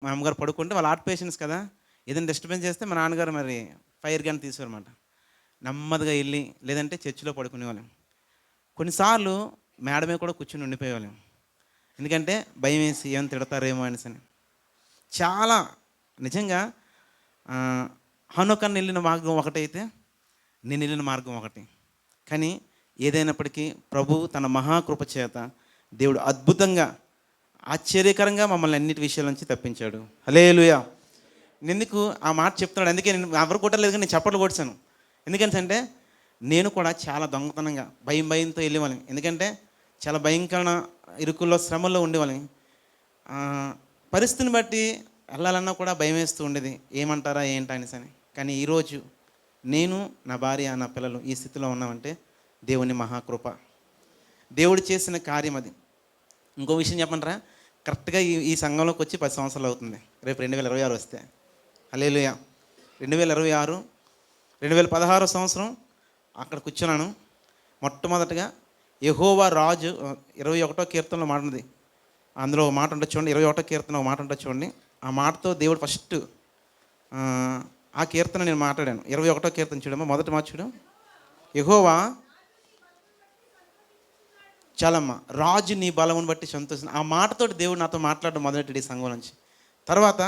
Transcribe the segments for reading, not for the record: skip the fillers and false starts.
మా అమ్మగారు పడుకుంటే వాళ్ళ హార్ట్ పేషెంట్స్ కదా, ఏదైనా డిస్టర్బెన్స్ చేస్తే మా నాన్నగారు మరి ఫైర్ గన్ తీసేవారన్నమాట. నెమ్మదిగా వెళ్ళి లేదంటే చర్చిలో పడుకునేవాళ్ళం. కొన్నిసార్లు మేడ మీద కూడా కూర్చొని ఉండిపోయేవాళ్ళం. ఎందుకంటే భయం వేసి ఏం తిడతారేమో అనేసి. చాలా నిజంగా హనుకన్న వెళ్ళిన మార్గం ఒకటైతే నేను వెళ్ళిన మార్గం ఒకటి. కానీ ఏదైనప్పటికీ ప్రభువు తన మహాకృప చేత దేవుడు అద్భుతంగా ఆశ్చర్యకరంగా మమ్మల్ని అన్నిటి విషయాల నుంచి తప్పించాడు. హల్లెలూయా. ఎందుకు ఆ మాట చెప్తున్నాడు, అందుకే నేను ఎవరు కొట్టలేదు కానీ నేను చప్పట్లు కొట్టాను. ఎందుకంటే నేను కూడా చాలా దొంగతనంగా భయంతో వెళ్ళేవాళ్ళం. ఎందుకంటే చాలా భయంకరమైన ఇరుకుల్లో శ్రమల్లో ఉండేవాళ్ళం. పరిస్థితిని బట్టి వెళ్ళాలన్నా కూడా భయం వేస్తూ ఉండేది, ఏమంటారా ఏంటా అనేసి అని. కానీ ఈరోజు నేను, నా భార్య, నా పిల్లలు ఈ స్థితిలో ఉన్నామంటే దేవుని మహాకృప, దేవుడు చేసిన కార్యం అది. ఇంకో విషయం చెప్పంటారా, కరెక్ట్గా ఈ సంఘంలోకి వచ్చి 10 సంవత్సరాలు అవుతుంది. రేపు 2026 వస్తే. హల్లెలూయా. 2026 2016 సంవత్సరం అక్కడ కూర్చున్నాను. మొట్టమొదటిగా యెహోవా రాజు 21వ కీర్తనలో మాట ఉంది. అందులో మాట ఉంటుంది చూడండి, 21వ కీర్తన ఒక మాట ఉంటుంది చూడండి. ఆ మాటతో దేవుడు ఫస్ట్ ఆ కీర్తన నేను మాట్లాడాను. 21వ కీర్తన చూడమ్మా, మొదటి మాట చూడు. యెహోవా చాలమ్మా, రాజు నీ బలమును బట్టి సంతోషం. ఆ మాటతోటి దేవుడు నాతో మాట్లాడడం మొదలెట్టాడు ఈ సంఘం నుంచి. తర్వాత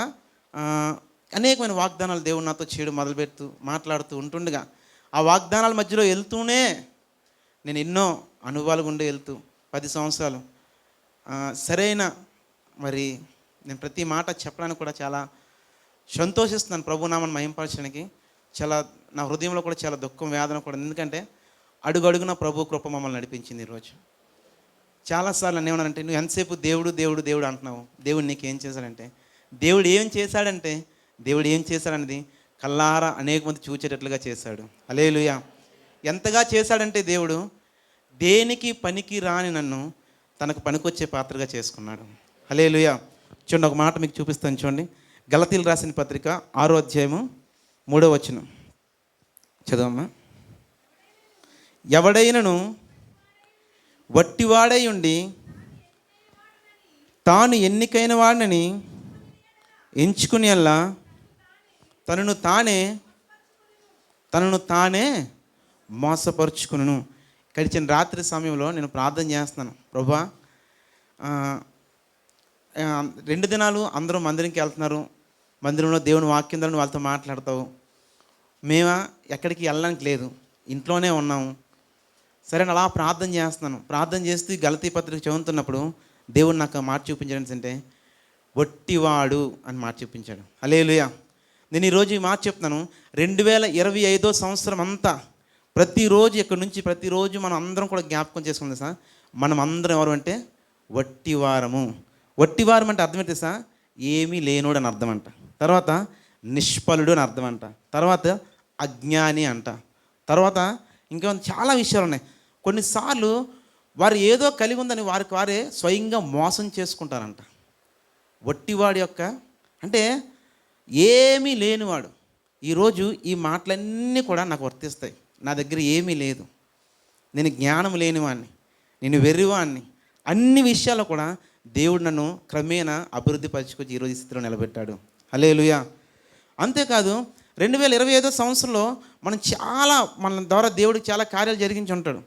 అనేకమైన వాగ్దానాలు దేవుడు నాతో చేయడం మొదలుపెడుతూ మాట్లాడుతూ ఉంటుండగా ఆ వాగ్దానాల మధ్యలో వెళ్తూనే నేను ఎన్నో అనుభవాలు గుండా వెళ్తూ 10 సంవత్సరాలు సరైన మరి నేను ప్రతి మాట చెప్పడానికి కూడా చాలా సంతోషిస్తున్నాను. ప్రభునామాన్ని మహింపరచడానికి చాలా నా హృదయంలో కూడా చాలా దుఃఖం, వేదన కూడా. ఎందుకంటే అడుగడుగున ప్రభు కృప మమ్మల్ని నడిపించింది. ఈరోజు చాలాసార్లు నేనేమన్నానంటే, నువ్వు ఎంతసేపు దేవుడు దేవుడు దేవుడు అంటున్నావు, దేవుడు నీకు ఏం చేశాడంటే, దేవుడు ఏం చేశాడనేది కల్లారా అనేక మంది చూచేటట్లుగా చేశాడు. హల్లెలూయా. ఎంతగా చేశాడంటే దేవుడు దేనికి పనికి రాని నన్ను తనకు పనికొచ్చే పాత్రగా చేసుకున్నాడు. హల్లెలూయా. చూడండి, ఒక మాట మీకు చూపిస్తాను చూడండి. గలతీయులకు రాసిన పత్రిక 6వ అధ్యాయము 3వ వచనం చదవమ్మా. ఎవడైనను వట్టివాడై ఉండి తాను ఎన్నికైన వాడిని ఎంచుకుని అల్లా తనను తానే మోసపరుచుకును. గడిచిన రాత్రి సమయంలో నేను ప్రార్థన చేస్తున్నాను, ప్రభువా 2 దినాలు అందరూ మందిరంకి వెళ్తున్నారు, మందిరంలో దేవుని వాక్యం ద్వారా వాళ్ళతో మాట్లాడతావు, మేమా ఎక్కడికి వెళ్ళడానికి లేదు, ఇంట్లోనే ఉన్నాము. సరే అలా ప్రార్థన చేస్తున్నాను. ప్రార్థన చేస్తూ గలతీ పత్రిక చదువుతున్నప్పుడు దేవుడు నాకు మాట చూపించడానికి అంటే వట్టివాడు అని మాట చూపించాడు. హల్లెలూయా. నేను ఈరోజు ఈ మాట చెప్తున్నాను. 2025 సంవత్సరం అంతా ప్రతిరోజు ఇక్కడి నుంచి ప్రతిరోజు మనం అందరం కూడా జ్ఞాపకం చేసుకుంది సార్, మనం అందరం ఎవరు అంటే వట్టివారము. వట్టివారం అంటే అర్థం ఏంటి సార్, ఏమీ లేనోడు అని అర్థం అంట. తర్వాత నిష్ఫలుడు అని అర్థం అంట. తర్వాత అజ్ఞాని అంట. తర్వాత ఇంకా చాలా విషయాలు ఉన్నాయి. కొన్నిసార్లు వారు ఏదో కలిగి ఉందని వారికి వారే స్వయంగా మోసం చేసుకుంటారంట. వట్టివాడి యొక్క అంటే ఏమీ లేనివాడు. ఈరోజు ఈ మాటలన్నీ కూడా నాకు వర్తిస్తాయి. నా దగ్గర ఏమీ లేదు, నేను జ్ఞానం లేనివాడిని, నేను వెర్రివాడిని, అన్ని విషయాల్లో కూడా దేవుడు నన్ను క్రమేణా అభివృద్ధి పరచుకొచ్చి ఈరోజు ఈ స్థితిలో నిలబెట్టాడు. హల్లెలూయా. అంతేకాదు 2025 సంవత్సరంలో మన ద్వారా దేవుడికి చాలా కార్యాలు జరిగించి ఉంటాడు.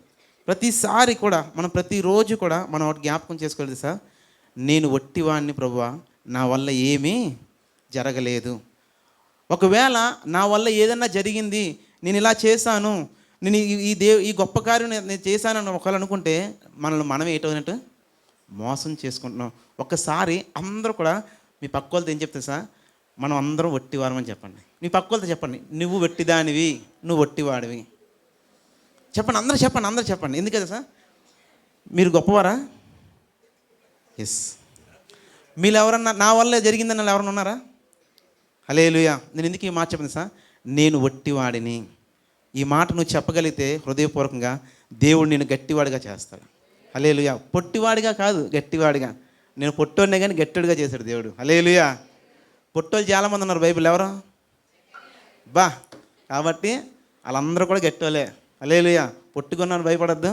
ప్రతిసారి కూడా మనం ప్రతిరోజు కూడా మనం ఒకటి జ్ఞాపకం చేసుకోలేదు సార్, నేను వట్టివాడిని ప్రభువా, నా వల్ల ఏమీ జరగలేదు. ఒకవేళ నా వల్ల ఏదన్నా జరిగింది, నేను ఇలా చేశాను, నేను ఈ గొప్ప కార్యం నేను చేశానని ఒకవేళ అనుకుంటే మనం ఏంటంటే మోసం చేసుకుంటున్నాం. ఒక్కసారి అందరూ కూడా మీ పక్క వాళ్ళతో ఏం చెప్తే సార్, మనం అందరం వట్టివారం అని చెప్పండి. మీ పక్క వాళ్ళతో చెప్పండి, నువ్వు వట్టిదానివి, నువ్వు వట్టివాడివి చెప్పండి. అందరూ చెప్పండి. ఎందుకంటే సార్ మీరు గొప్పవారా? ఎస్. మీరు ఎవరన్నా నా వల్ల జరిగిందని ఎవరన్నా ఉన్నారా? హల్లెలూయా. నేను ఎందుకు ఈ మాట చెప్పింది సార్, నేను వట్టివాడిని. ఈ మాట నువ్వు చెప్పగలిగితే హృదయపూర్వకంగా దేవుడు నేను గట్టివాడిగా చేస్తాడు. హల్లెలూయా. పొట్టివాడిగా కాదు, గట్టివాడిగా. నేను పొట్టోడినే కానీ గట్టివాడిగా చేశాడు దేవుడు. హల్లెలూయా. పొట్టోళ్ళు చాలామంది ఉన్నారు బైబిల్, ఎవరు బా, కాబట్టి వాళ్ళందరూ కూడా గట్టివాళ్ళే. హల్లెలూయా. పొట్టుకున్నాను భయపడద్దు,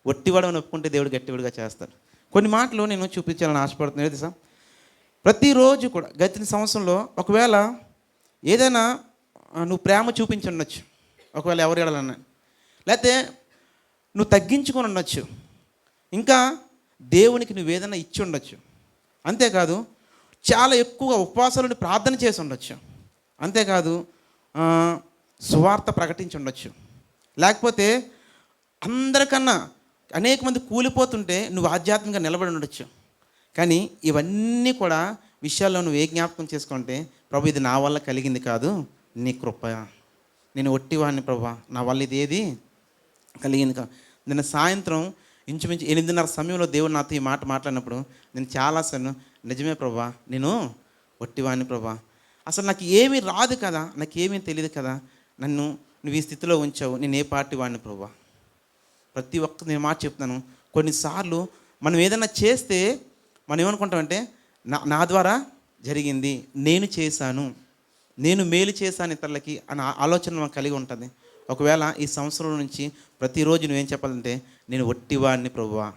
వట్టివాడని ఒప్పుకుంటే దేవుడు గట్టివాడిగా చేస్తాడు. కొన్ని మాటలు నేను చూపించాలని ఆశపడుతున్నాను. ఏది సార్, ప్రతిరోజు కూడా గడిచిన సంవత్సరంలో ఒకవేళ ఏదైనా నువ్వు ప్రేమ చూపించి ఉండొచ్చు, ఒకవేళ ఎవరు ఎడలన్నా, లేకపోతే నువ్వు తగ్గించుకొని ఉండొచ్చు, ఇంకా దేవునికి నువ్వు ఏదైనా ఇచ్చి ఉండొచ్చు. అంతేకాదు చాలా ఎక్కువగా ఉపవాసాలను ప్రార్థన చేసి ఉండొచ్చు. అంతేకాదు సువార్త ప్రకటించి ఉండొచ్చు. లేకపోతే అందరికన్నా అనేక మంది కూలిపోతుంటే నువ్వు ఆధ్యాత్మికంగా నిలబడి ఉండొచ్చు. కానీ ఇవన్నీ కూడా విషయాల్లో నువ్వు ఏ జ్ఞాపకం చేసుకుంటే, ప్రభు ఇది నా వల్ల కలిగింది కాదు, నీ కృప, నేను ఒట్టివాడిని ప్రభు, నా వల్ల ఇది ఏది కలిగింది కాదు. నిన్న సాయంత్రం ఇంచుమించు 8:30 సమయంలో దేవుడు నాతో ఈ మాట మాట్లాడినప్పుడు నేను చాలాసార్లు నిజమే ప్రభా, నేను ఒట్టివాడిని ప్రభా, అసలు నాకు ఏమీ రాదు కదా, నాకు ఏమీ తెలియదు కదా, నన్ను నువ్వు ఈ స్థితిలో ఉంచావు, నేను ఏ పార్టీ వాడిని ప్రభా. ప్రతి ఒక్క నేను మాట చెప్తున్నాను. కొన్నిసార్లు మనం ఏదైనా చేస్తే మనం ఏమనుకుంటామంటే నా ద్వారా జరిగింది, నేను చేశాను, నేను మేలు చేశాను ఇతరులకి అన్న ఆలోచన మనకు కలిగి ఉంటుంది. ఒకవేళ ఈ సంవత్సరం నుంచి ప్రతిరోజు నువ్వేం చెప్పాలంటే, నేను ఒట్టివాడిని ప్రభువా,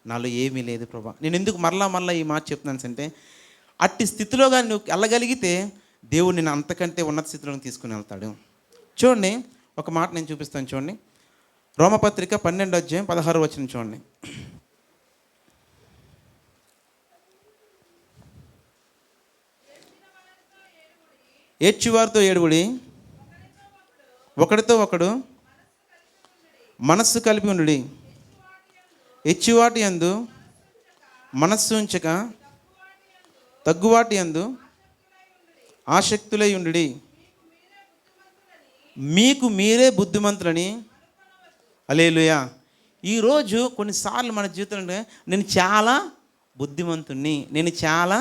నాలో ఏమీ లేదు ప్రభా. నేను ఎందుకు మరలా ఈ మాట చెప్తున్నాను అంటే, అట్టి స్థితిలో కానీ నువ్వు వెళ్ళగలిగితే దేవుడు నిన్ను అంతకంటే ఉన్నత స్థితిలోకి తీసుకుని వెళ్తాడు. చూడండి, ఒక మాట నేను చూపిస్తాను. చూడండి, రోమపత్రిక 12:16 చూడండి. ఏడ్చువారితో ఏడుగుడి, ఒకడితో ఒకడు మనస్సు కలిపి ఉండుడి, హెచ్చువాటి యందు మనస్సు ఉంచక తగ్గువాటి యందు ఆసక్తులై ఉండుడి, మీకు మీరే బుద్ధిమంతులని. హల్లెలూయా. ఈరోజు కొన్నిసార్లు మన జీవితంలో నేను చాలా బుద్ధిమంతుణ్ణి, నేను చాలా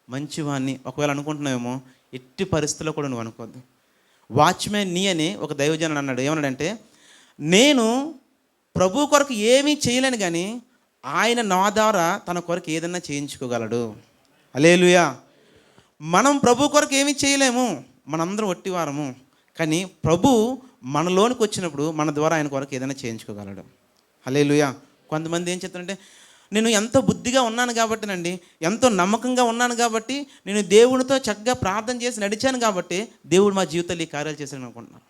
మంచివాడిని ఒకవేళ అనుకుంటున్నావేమో, ఎట్టి పరిస్థితుల్లో కూడా నువ్వు అనుకోవద్దు. వాచ్మెన్ నీ అని ఒక దైవజనుడు అన్నాడు. ఏమన్నాడంటే, నేను ప్రభు కొరకు ఏమీ చేయలేను కానీ ఆయన నా ద్వారా తన కొరకు ఏదన్నా చేయించుకోగలడు. హల్లెలూయా. మనం ప్రభు కొరకు ఏమీ చేయలేము, మనందరం ఒట్టివారము, కానీ ప్రభు మనలోనికి వచ్చినప్పుడు మన ద్వారా ఆయన కొరకు ఏదైనా చేయించుకోగలడు. హల్లెలూయా. కొంతమంది ఏం చెప్తారంటే, నేను ఎంతో బుద్ధిగా ఉన్నాను కాబట్టినండి, ఎంతో నమ్మకంగా ఉన్నాను కాబట్టి, నేను దేవునితో చక్కగా ప్రార్థన చేసి నడిచాను కాబట్టి దేవుడు మా జీవితాలు ఈ కార్యాలు చేశాను అనుకుంటున్నాను.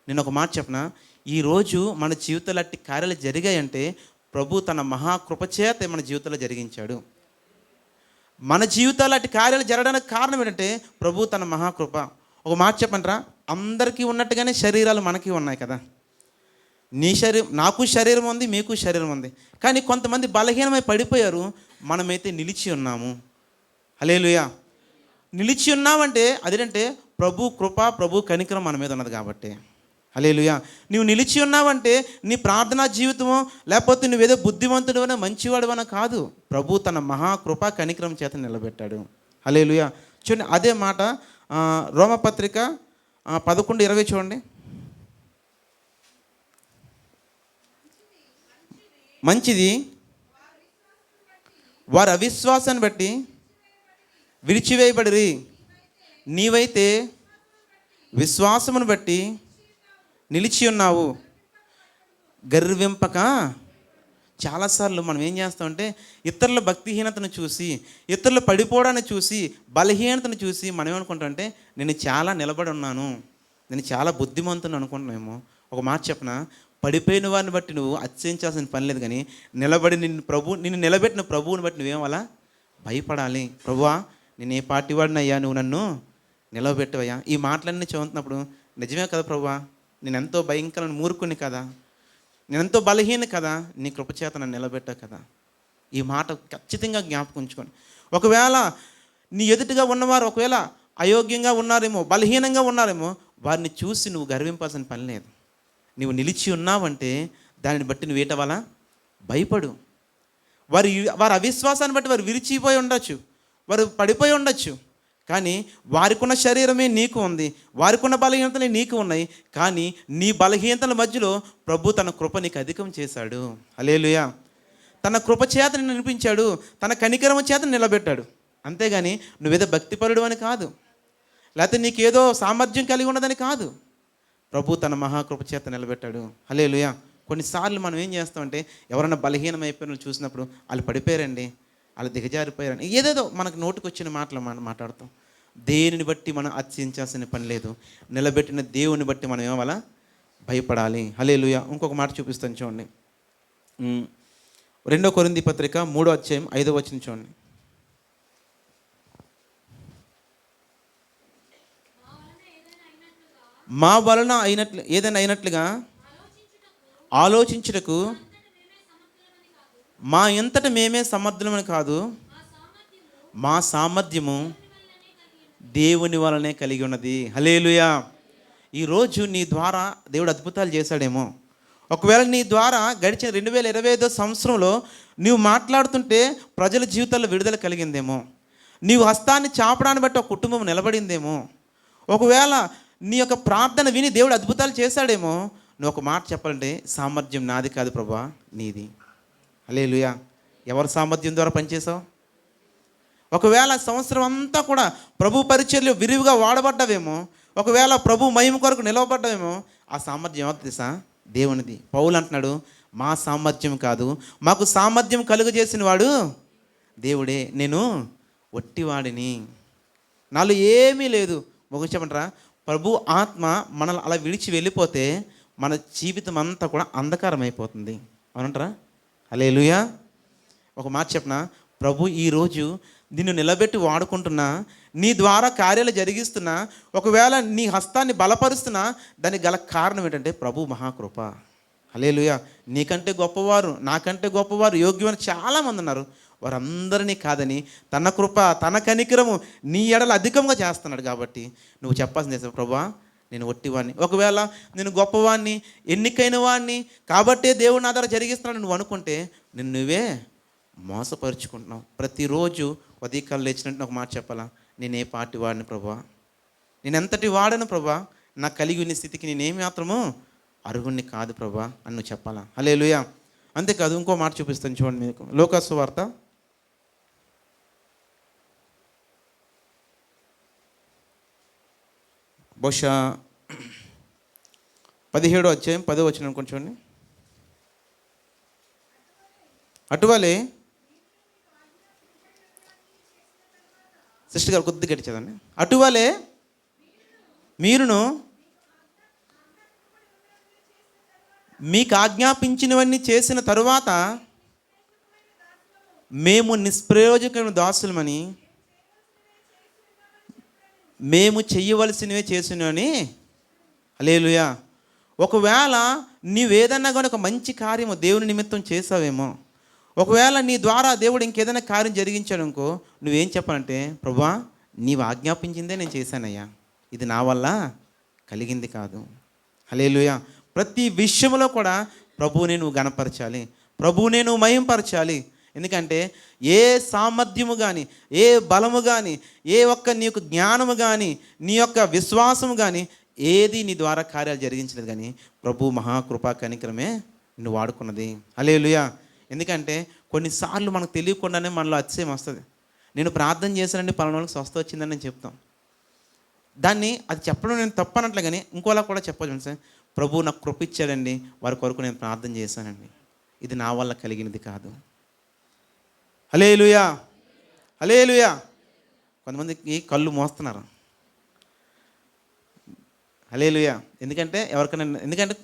నేను ఒక మాట చెప్పనా, ఈరోజు మన జీవితాలు అట్టి కార్యాలు జరిగాయంటే ప్రభు తన మహాకృపచేత మన జీవితంలో జరిగించాడు. మన జీవితాలు అట్టి కార్యాలు జరగడానికి కారణం ఏంటంటే ప్రభు తన మహాకృప. ఒక మాట చెప్పంటారా, అందరికీ ఉన్నట్టుగానే శరీరాలు మనకి ఉన్నాయి కదా. నీ శరీరం, నాకు శరీరం ఉంది, మీకు శరీరం ఉంది, కానీ కొంతమంది బలహీనమై పడిపోయారు, మనమైతే నిలిచి ఉన్నాము. హల్లెలూయా. నిలిచి ఉన్నామంటే అదేంటంటే ప్రభు కృప, ప్రభు కనికరం మన మీద ఉన్నది కాబట్టి. హల్లెలూయా. నువ్వు నిలిచి ఉన్నావంటే నీ ప్రార్థనా జీవితమో, లేకపోతే నువ్వేదో బుద్ధిమంతుడివైనా మంచివాడివైనా కాదు, ప్రభు తన మహాకృప కనికరం చేత నిలబెట్టాడు. హల్లెలూయా. చూడండి, అదే మాట రోమపత్రిక 11:20 చూడండి. మంచిది వారి అవిశ్వాసాన్ని బట్టి విడిచివేయబడిరి, నీవైతే విశ్వాసమును బట్టి నిలిచి ఉన్నావు, గర్వింపక. చాలాసార్లు మనం ఏం చేస్తామంటే ఇతరుల భక్తిహీనతను చూసి, ఇతరులు పడిపోవడాన్ని చూసి, బలహీనతను చూసి మనం ఏమనుకుంటామంటే నేను చాలా నిలబడి ఉన్నాను, నేను చాలా బుద్ధిమంతుని అనుకుంటున్నామేమో. ఒక మాట చెప్పనా, పడిపోయిన వారిని బట్టి నువ్వు అతిశయించాల్సిన పని లేదు, కానీ నిలబడి నిన్ను నిలబెట్టిన ప్రభువుని బట్టి నువ్వేం అలా భయపడాలి. ప్రభువా, నేను ఏ పార్టీ వాడిని అయ్యా, నువ్వు నన్ను నిలబెట్టవయ్యా. ఈ మాటలన్నీ చదువుతున్నప్పుడు నిజమే కదా ప్రభువా, నేను ఎంతో భయంకరమైన మూర్ఖుని కదా, నేను ఎంతో బలహీన కదా, నీ కృపచేత నన్ను నిలబెట్టావు కదా. ఈ మాట ఖచ్చితంగా జ్ఞాపకం ఉంచుకోండి. ఒకవేళ నీ ఎదుటిగా ఉన్నవారు ఒకవేళ అయోగ్యంగా ఉన్నారేమో, బలహీనంగా ఉన్నారేమో, వారిని చూసి నువ్వు గర్వింపాల్సిన పని లేదు. నువ్వు నిలిచి ఉన్నావంటే దానిని బట్టి నువ్వు ఏటవాలా భయపడు. వారి అవిశ్వాసాన్ని బట్టి వారు విరిచిపోయి ఉండొచ్చు, వారు పడిపోయి ఉండొచ్చు, కానీ వారికున్న శరీరమే నీకు ఉంది, వారికున్న బలహీనతలే నీకు ఉన్నాయి, కానీ నీ బలహీనతల మధ్యలో ప్రభు తన కృప నీకు అధికం చేశాడు. హల్లెలూయా. తన కృప చేత నిన్ను నిలిపించాడు, తన కనికరమ చేత నిలబెట్టాడు. అంతేగాని నువ్వేదో భక్తిపరుడు అని కాదు, లేకపోతే నీకేదో సామర్థ్యం కలిగి ఉన్నదని కాదు, ప్రభు తన మహాకృప చేత నిలబెట్టాడు. హల్లెలూయా. కొన్నిసార్లు మనం ఏం చేస్తామంటే ఎవరైనా బలహీనమైపోయిన చూసినప్పుడు వాళ్ళు పడిపోయారండి, అలా దిగజారిపోయారని ఏదేదో మనకు నోటికి వచ్చిన మాటలు మనం మాట్లాడతాం. దేనిని బట్టి మనం అతిశయించాల్సిన పని లేదు. నిలబెట్టిన దేవుని బట్టి మనం ఏమవ్వాలా? భయపడాలి. హల్లెలూయా. ఇంకొక మాట చూపిస్తాను చూడండి. 2 కొరింథీ పత్రిక 3వ అధ్యాయం 5వ వచనం చూడండి. మా వలన ఏదైనా అయినట్లుగా ఆలోచించుటకు మా ఎంతట మేమే సమర్థులమని కాదు, మా సామర్థ్యము దేవుని వలనే కలిగి ఉన్నది. హల్లెలూయా. ఈరోజు నీ ద్వారా దేవుడు అద్భుతాలు చేశాడేమో. ఒకవేళ నీ ద్వారా గడిచిన 2025 సంవత్సరంలో నీవు మాట్లాడుతుంటే ప్రజల జీవితాల్లో విడుదల కలిగిందేమో. నీవు హస్తాన్ని చాపడాన్ని బట్టి ఒక కుటుంబం నిలబడిందేమో. ఒకవేళ నీ యొక్క ప్రార్థన విని దేవుడు అద్భుతాలు చేశాడేమో. నువ్వు ఒక మాట చెప్పాలంటే, సామర్థ్యం నాది కాదు ప్రభా, నీది. హల్లెలూయా. ఎవరి సామర్థ్యం ద్వారా పనిచేసావు? ఒకవేళ సంవత్సరం అంతా కూడా ప్రభు పరిచర్యలు విరివిగా వాడబడ్డావేమో. ఒకవేళ ప్రభు మహిమ కొరకు నిలవబడ్డావేమో. ఆ సామర్థ్యం ఎవరు తెలుసా? దేవునిది. పౌలు అంటున్నాడు, మా సామర్థ్యం కాదు, మాకు సామర్థ్యం కలుగజేసిన వాడు దేవుడే. నేను ఒట్టివాడిని, నాలో ఏమీ లేదు. ఒక చెప్పంటారా, ప్రభు ఆత్మ మనల్ని అలా విడిచి వెళ్ళిపోతే మన జీవితం అంతా కూడా అంధకారం అయిపోతుంది. అవునంటారా? హల్లెలూయా. ఒక మాట చెప్పనా, ప్రభు ఈరోజు నిన్ను నిలబెట్టి వాడుకుంటున్నా, నీ ద్వారా కార్యాలు జరిగిస్తున్నా, ఒకవేళ నీ హస్తాన్ని బలపరుస్తున్నా, దానికి గల కారణం ఏంటంటే ప్రభు మహాకృప. హల్లెలూయా. నీకంటే గొప్పవారు, నాకంటే గొప్పవారు, యోగ్యమైన చాలామంది ఉన్నారు. వారందరినీ కాదని తన కృప, తన కనికరము నీ ఎడల అధికంగా చేస్తున్నాడు. కాబట్టి నువ్వు చెప్పాల్సింది, ప్రభువా నేను ఒట్టివాడిని. ఒకవేళ నేను గొప్పవాడిని, ఎన్నికైన వాడిని కాబట్టే దేవుని ఆధార జరిగిస్తున్నాడు నువ్వు అనుకుంటే నువ్వే మోసపరుచుకుంటున్నావు. ప్రతిరోజు ఉదయకాలం లేచినట్టు ఒక మాట చెప్పాలా, నేను ఏ పార్టీ వాడిని ప్రభువా, నేను ఎంతటి వాడను ప్రభువా, నా కలిగి ఉన్న స్థితికి నేనేమి మాత్రము అర్హుణ్ణి కాదు ప్రభువా అని నువ్వు చెప్పాలా. హల్లెలూయా. అంతేకాదు, ఇంకో మాట చూపిస్తాను చూడండి మీకు. లూకా సువార్త 17వ అధ్యాయం 10వ వచనం అనుకోండి చూడండి. అటువలే, సిస్టర్ గారు కొద్దిగా గట్టి చదవండి. అటువలే మీరును మీకు ఆజ్ఞాపించినవన్నీ చేసిన తరువాత మేము నిష్ప్రయోజకమైన దాసులమని, మేము చెయ్యవలసినవే చేసినవని. హల్లెలూయా. ఒకవేళ నీవేదన్నా కానీ ఒక మంచి కార్యము దేవుని నిమిత్తం చేసావేమో, ఒకవేళ నీ ద్వారా దేవుడు ఇంకేదైనా కార్యం జరిగించాడు అనుకో, నువ్వేం చెప్పాలంటే, ప్రభువా నీవు ఆజ్ఞాపించిందే నేను చేశానయ్యా, ఇది నా వల్ల కలిగింది కాదు. హల్లెలూయా. ప్రతి విషయంలో కూడా ప్రభువుని నువ్వు గణపరచాలి, ప్రభువుని నువ్వు మహింపరచాలి. ఎందుకంటే ఏ సామర్థ్యము కానీ, ఏ బలము కానీ, ఏ ఒక్క నీ యొక్క జ్ఞానము కానీ, నీ యొక్క విశ్వాసము కానీ ఏది నీ ద్వారా కార్యాలు జరిగించలేదు. కానీ ప్రభు మహాకృపా కనికరమే నువ్వు వాడుకున్నది. హల్లెలూయా. ఎందుకంటే కొన్నిసార్లు మనకు తెలియకుండానే మనలో అతిశయం వస్తుంది. నేను ప్రార్థన చేశానండి, పలానా వాళ్ళకి స్వస్థ వచ్చిందని నేను చెప్తాం. దాన్ని అది చెప్పడం నేను తప్పనట్లే, కానీ ఇంకోలా కూడా చెప్పచ్చు సార్, ప్రభు నాకు కృప ఇచ్చాడండి, వారి కొరకు నేను ప్రార్థన చేశానండి, ఇది నా వల్ల కలిగినది కాదు. హల్లెలూయా. హల్లెలూయా. కొంతమందికి కళ్ళు మోస్తున్నారు. హల్లెలూయా. ఎందుకంటే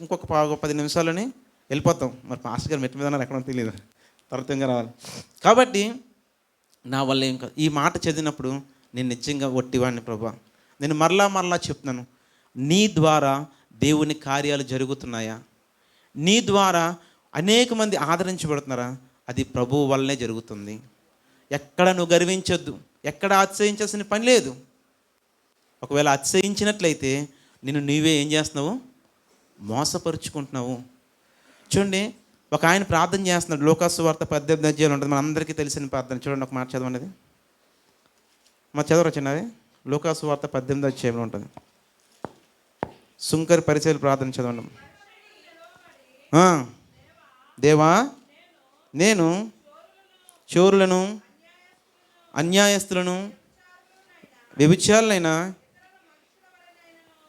ఇంకొక 10 నిమిషాల్లోనే వెళ్ళిపోతాం. మరి పాస్టర్ గారు మెట్టు మీద ఉన్నారు, ఎక్కడో తెలియదు, త్వరగా రావాలి. కాబట్టి నా వల్ల ఏం కాదు. ఈ మాట చదివినప్పుడు నేను నిజంగా ఒట్టివాడిని ప్రభువా. నేను మరలా చెప్తున్నాను, నీ ద్వారా దేవుని కార్యాలు జరుగుతున్నాయా, నీ ద్వారా అనేక మంది ఆదరించబడుతున్నారా, అది ప్రభువు వల్లనే జరుగుతుంది. ఎక్కడ నువ్వు గర్వించొద్దు, ఎక్కడ అతిశయించాల్సిన పని లేదు. ఒకవేళ అతిశయించినట్లయితే నీవే ఏం చేస్తున్నావు, మోసపరుచుకుంటున్నావు. చూడండి, ఒక ఆయన ప్రార్థన చేస్తున్నాడు. లూకా సువార్త 18వ అధ్యాయంలో ఉంటుంది, మనందరికీ తెలిసిన ప్రార్థన. చూడండి, ఒక మాట చదవండి. మా చదవరొచ్చినది లూకా సువార్త 18వ అధ్యాయంలో ఉంటుంది. సుంకరి పరిచయ ప్రార్థన చదవండి. దేవా నేను చోరులను, అన్యాయస్తులను, వ్యభిచారులైన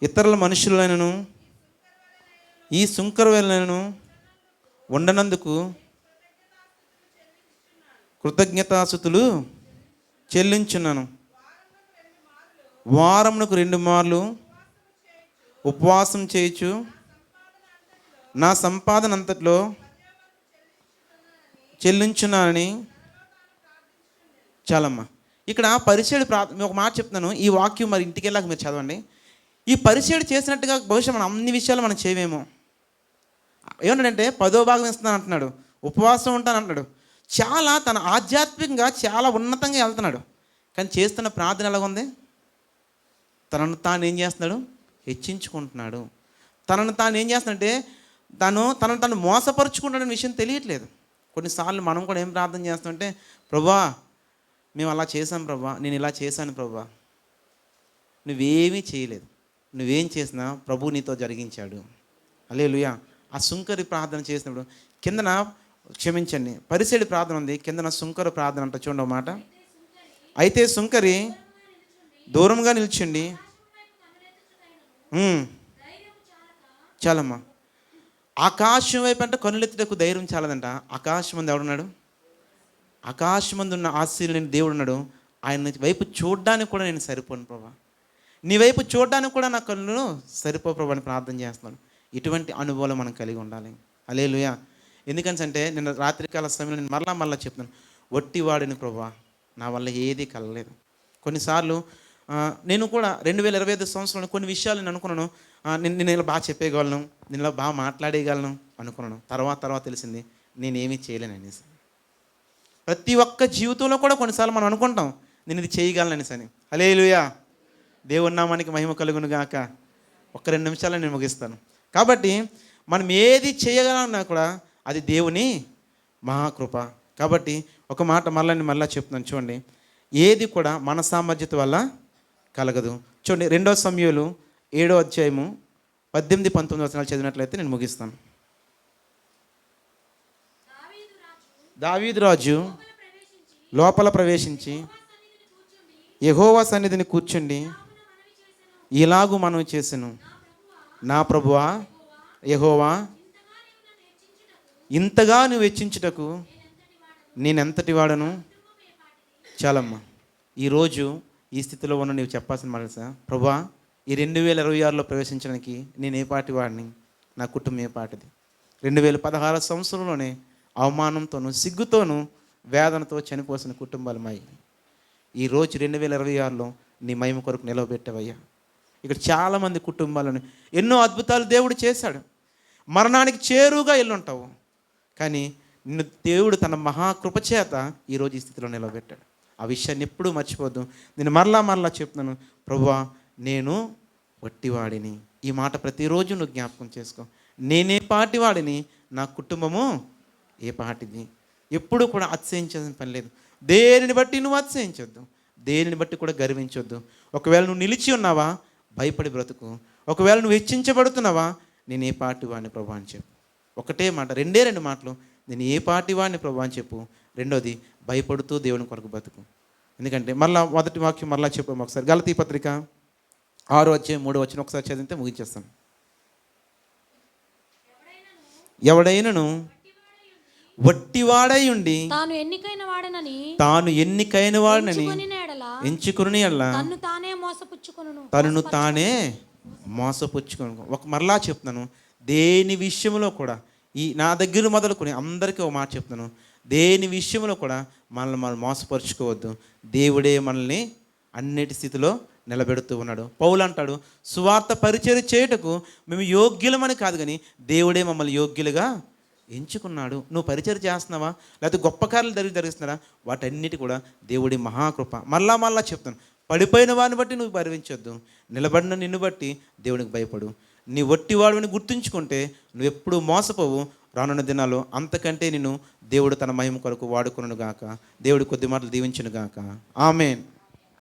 ఇతరుల మనుషులైనను ఈ సుంకరులైనను ఉండనందుకు కృతజ్ఞతాస్తుతులు చెల్లించున్నాను. వారమునకు 2 మార్లు ఉపవాసం చేయొచ్చు, నా సంపాదన అంతట్లో చెల్లించున్నానని. చాలమ్మా. ఇక్కడ పరిచయుడు ఒక మాట చెప్తున్నాను, ఈ వాక్యం మరి ఇంటికి వెళ్ళాక మీరు చదవండి. ఈ పరిచయుడు చేసినట్టుగా బహుశా మనం అన్ని విషయాలు మనం చేయమేమో. ఏమంటాడంటే 10వ భాగం ఇస్తున్నాను అంటున్నాడు, ఉపవాసం ఉంటాను అంటున్నాడు. చాలా తన ఆధ్యాత్మికంగా చాలా ఉన్నతంగా వెళ్తున్నాడు. కానీ చేస్తున్న ప్రార్థన ఎలాగుంది? తనను తాను ఏం చేస్తున్నాడు? హెచ్చించుకుంటున్నాడు. తనను తాను ఏం చేస్తున్నాడంటే తనను తాను మోసపరుచుకుంటాడనే విషయం తెలియట్లేదు. కొన్నిసార్లు మనం కూడా ఏం ప్రార్థన చేస్తామంటే, ప్రభువా మేము అలా చేశాం ప్రభువా, నేను ఇలా చేశాను ప్రభువా. నువ్వేమీ చేయలేదు, నువ్వేం చేసినా ప్రభు నీతో జరిగించాడు. హల్లెలూయా. ఆ సుంకరి ప్రార్థన చేసినప్పుడు కిందన, క్షమించండి, పరిసెడి ప్రార్థన ఉంది, కిందన సుంకర ప్రార్థన అంట. చూడండి మాట. అయితే సుంకరి దూరంగా నిల్చుండి, చాలమ్మా, ఆకాశం వైపు అంటే కన్నులెత్తుటకు ధైర్యం చాలదంట. ఆకాశం మంది ఎవడున్నాడు? ఆకాశం మంది ఉన్న ఆశీర్వదించిన దేవుడు ఉన్నాడు. ఆయన వైపు చూడడానికి కూడా నేను సరిపోను ప్రభా, నీ వైపు చూడడానికి కూడా నా కళ్ళు సరిపో ప్రభా అని ప్రార్థన చేస్తున్నాను. ఇటువంటి అనుభవాలు మనం కలిగి ఉండాలి. హల్లెలూయా. ఎందుకంటే నిన్న రాత్రికాల సమయంలో నేను మరలా చెప్తున్నాను, వట్టివాడిని ప్రభా, నా వల్ల ఏది కలగలేదు. కొన్నిసార్లు నేను కూడా 2025 సంవత్సరంలో కొన్ని విషయాలు నేను అనుకున్నాను, నేను ఇలా బాగా చెప్పేయగలను, నేను ఇలా బాగా మాట్లాడేయగలను అనుకున్నాను. తర్వాత తెలిసింది నేనేమీ చేయలేను అనేసి. ప్రతి ఒక్క జీవితంలో కూడా కొన్నిసార్లు మనం అనుకుంటాం నేను ఇది చేయగలను అనేసి అని. హల్లెలూయా. దేవుని నామానికి మహిమ కలుగును గాక. 1-2 నిమిషాలు నేను ముగిస్తాను. కాబట్టి మనం ఏది చేయగలన్నా కూడా అది దేవుని మహాకృప. కాబట్టి ఒక మాట మళ్ళీ చెప్తున్నాను చూడండి, ఏది కూడా మన సామర్థ్యత వల్ల కలగదు. చూడండి 2 సమూయేలు 7వ అధ్యాయము 18-19 వచనాలు చదివినట్లయితే నేను ముగిస్తాను. దావీదు రాజు లోపల ప్రవేశించి యెహోవా సన్నిధిని కూర్చుండి ఇలాగూ మనవి చేసెను, నా ప్రభువా యెహోవా, ఇంతగా నువ్వు హెచ్చించుటకు నేనెంతటి వాడను. చాలమ్మా. ఈరోజు ఈ స్థితిలో ఉన్న నీవు చెప్పాల్సిన మాట సార్, ప్రభువా ఈ 2026లో ప్రవేశించడానికి నేను ఏ పాటి వాడిని, నా కుటుంబం ఏ పాటిది. 2016 సంవత్సరంలోనే అవమానంతోనూ సిగ్గుతోనూ వేదనతో చనిపోసిన కుటుంబాలు మాయి. ఈరోజు 2026లో నీ మహిమ కొరకు నిలవబెట్టవయ్యా. ఇక్కడ చాలామంది కుటుంబాలను ఎన్నో అద్భుతాలు దేవుడు చేశాడు. మరణానికి చేరువుగా వెళ్ళుంటావు, కానీ నిన్ను దేవుడు తన మహాకృప చేత ఈరోజు ఈ స్థితిలో నిలబెట్టాడు. ఆ విషయాన్ని ఎప్పుడూ మర్చిపోద్దు. నేను మరలా చెప్తున్నాను, ప్రభువా నేను వట్టివాడిని. ఈ మాట ప్రతిరోజు నువ్వు జ్ఞాపకం చేసుకో. నేనే పాటివాడిని, నా కుటుంబము ఏ పాటిది. ఎప్పుడు కూడా అతిశయించాల్సిన పని లేదు. దేనిని బట్టి నువ్వు అతిశయించొద్దు, దేనిని బట్టి కూడా గర్వించొద్దు. ఒకవేళ నువ్వు నిలిచి ఉన్నావా, భయపడి బ్రతుకు. ఒకవేళ నువ్వు హెచ్చించబడుతున్నావా, నేను ఏ పాటి వాడిని ప్రభు అని చెప్పు. ఒకటే మాట, 2 మాటలు, నేను ఏ పాటి వాడిని ప్రభు అని చెప్పు. రెండోది, భయపడుతూ దేవుని కొరకు బతుకు. ఎందుకంటే మొదటి వాక్యం చెప్పాము ఒకసారి. గలతీ పత్రిక 6వ అధ్యాయం 3వ వచనం ఒకసారి చదివితే ముగించేస్తాను. ఎవడైనను వట్టివాడై ఉండి తాను ఎన్నికైన వాడనని ఎంచుకుని తనను తానే మోసపుచ్చుకొను. మరలా చెప్తున్నాను, దేని విషయంలో కూడా నా దగ్గర మొదలుకొని అందరికీ ఒక మాట చెప్తున్నాను, దేని విషయంలో కూడా మనల్ని మనం మోసపరుచుకోవద్దు. దేవుడే మనల్ని అన్నిటి స్థితిలో నిలబెడుతూ ఉన్నాడు. పౌలు అంటాడు, సువార్త పరిచర్య చేయుటకు మేము యోగ్యులమని కాదు, కానీ దేవుడే మమ్మల్ని యోగ్యులుగా ఎంచుకున్నాడు. నువ్వు పరిచర్య చేస్తున్నావా, లేకపోతే గొప్ప కార్యాలు జరిగిస్తున్నారా, వాటన్నిటి కూడా దేవుడి మహాకృప. మళ్ళా చెప్తాను, పడిపోయిన వాడిని బట్టి నువ్వు గర్వించొద్దు, నిలబడిన నిన్ను బట్టి దేవునికి భయపడు. నీ వట్టివాడిని గుర్తుంచుకుంటే నువ్వు ఎప్పుడూ మోసపోవు. రానున్న దినాల్లో అంతకంటే నిన్ను దేవుడు తన మహిమ కొరకు వాడుకొనుగాక. దేవుడి కొద్ది మాటలు దీవించును గాక. ఆమేన్.